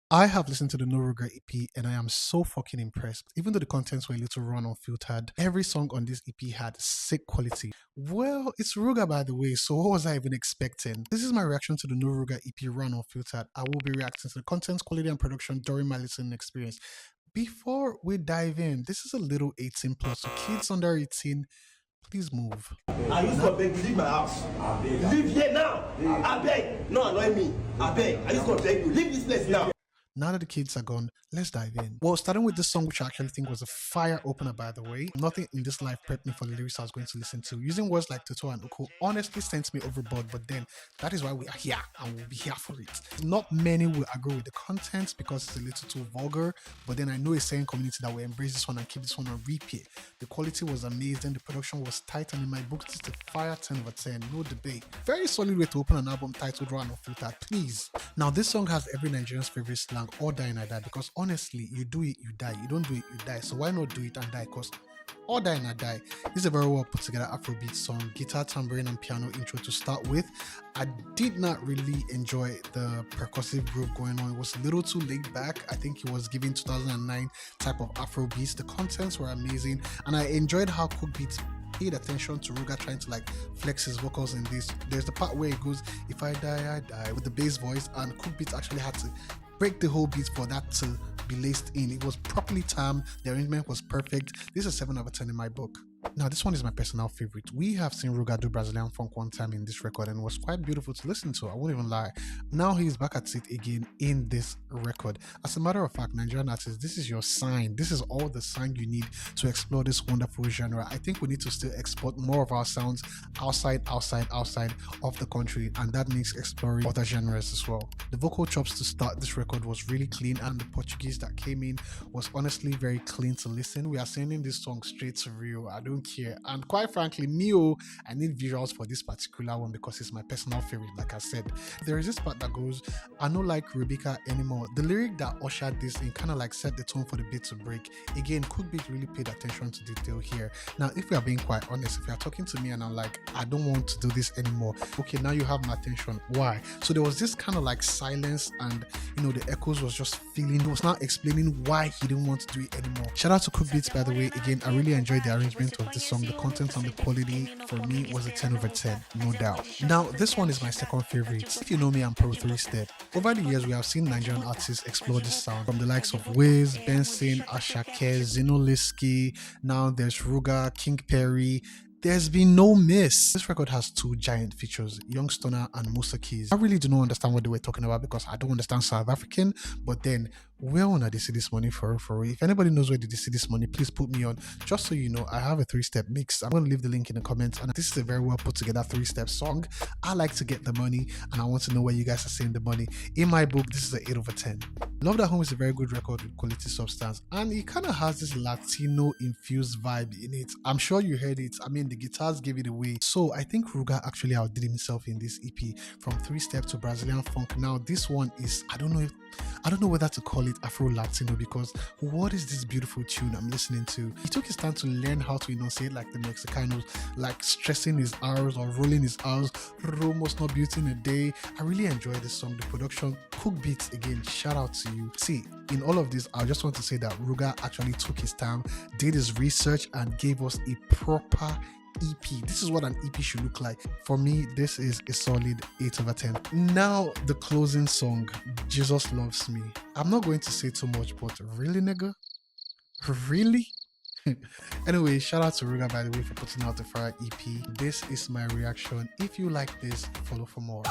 I have listened to the No Regret EP and I am so fucking impressed. Even though the contents were a little run unfiltered, every song on this EP had sick quality. Well, it's Ruga by the way, so what was I even expecting? This is my reaction to the No Ruga EP run unfiltered. I will be reacting to the contents, quality, and production during my listening experience. Before we dive in, this is a little 18 plus, so kids under 18, please move. I used to beg you, leave my house. Leave here now. I beg. No, annoy me. I beg. I used to beg you, leave this place now. Now that the kids are gone, let's dive in. Well, starting with this song, which I actually think was a fire opener, by the way. Nothing in this life prepped me for the lyrics I was going to listen to. Using words like Toto and Uko honestly sent me overboard, but then that is why we are here and we'll be here for it. Not many will agree with the content because it's a little too vulgar, but then I know a certain community that will embrace this one and keep this one on repeat. The quality was amazing, the production was tight, and in my book, this is a fire 10 over 10, no debate. Very solid way to open an album titled Run or Filter, please. Now, this song has every Nigerian's favorite slang, or die and I die, because honestly, you do it, you die. You don't do it, you die. So why not do it and die? Because or die and I die. This is a very well put together Afrobeat song, guitar, tambourine, and piano intro to start with. I did not really enjoy the percussive groove going on. It was a little too laid back. I think it was giving 2009 type of Afrobeats. The contents were amazing, and I enjoyed how Cook Beats paid attention to Ruga trying to like flex his vocals in this. There's the part where it goes, if I die, I die, with the bass voice, and Cook Beats actually had to break the whole beat for that to be laced in. It was properly timed, the arrangement was perfect. This is a 7 out of 10 in my book. Now, this one is my personal favorite. We have seen Ruga do Brazilian funk one time in this record and it was quite beautiful to listen to, I won't even lie. Now he's back at it again in this record. As a matter of fact, Nigerian artists, this is your sign. This is all the sign you need to explore this wonderful genre. I think we need to still export more of our sounds outside of the country, and that means exploring other genres as well. The vocal chops to start this record was really clean, and the Portuguese that came in was honestly very clean to listen. We are sending this song straight to Rio. I don't care. And quite frankly, I need visuals for this particular one because it's my personal favorite, like I said. There is this part that goes, I don't like Rebecca anymore. The lyric that ushered this in kind of like set the tone for the beat to break. Again, Cook Beat really paid attention to detail here. Now, if we are being quite honest, if you are talking to me and I'm like, I don't want to do this anymore, okay, now you have my attention. Why? So there was this kind of like silence, and the echoes was just feeling, it was not explaining why he didn't want to do it anymore. Shout out to Cook Beats, by the way. Again, I really enjoyed the arrangement of this song. The content and the quality for me was a 10 over 10, no doubt. Now, this one is my second favorite. If you know me, I'm pro 3-step. Over the years, we have seen Nigerian artists explore this sound from the likes of Wiz, Benson, Ashake, Zinoliski. Now there's Ruga, King Perry. There's been no miss. This record has two giant features, Young Stunner and Musa Keys. I really do not understand what they were talking about because I don't understand South African, but then where on they see this money for real? If anybody knows where did they see this money, please put me on. Just so you know, I have a 3-step mix. I'm going to leave the link in the comments, and this is a very well put together 3-step song. I like to get the money, and I want to know where you guys are seeing the money. In my book, this is an 8 over 10. Love That Home is a very good record with quality substance, and it kind of has this Latino infused vibe in it. I'm sure you heard it. I mean, the guitars gave it away. So I think Ruga actually outdid himself in this EP, from 3-step to Brazilian funk. Now this one is, I don't know whether to call it Afro Latino, because what is this beautiful tune I'm listening to? He took his time to learn how to enunciate like the Mexicanos, like stressing his R's or rolling his R's, almost not beauty in a day. I really enjoyed this song. The production, Cook Beats, again, shout out to you. See, in all of this, I just want to say that Ruga actually took his time, did his research, and gave us a proper EP. This is what an EP should look like. For me, this is a solid 8 over 10. Now, the closing song, Jesus Loves Me. I'm not going to say too much, but really, nigga? Really? Anyway, shout out to Ruga, by the way, for putting out the fire EP. This is my reaction. If you like this, follow for more.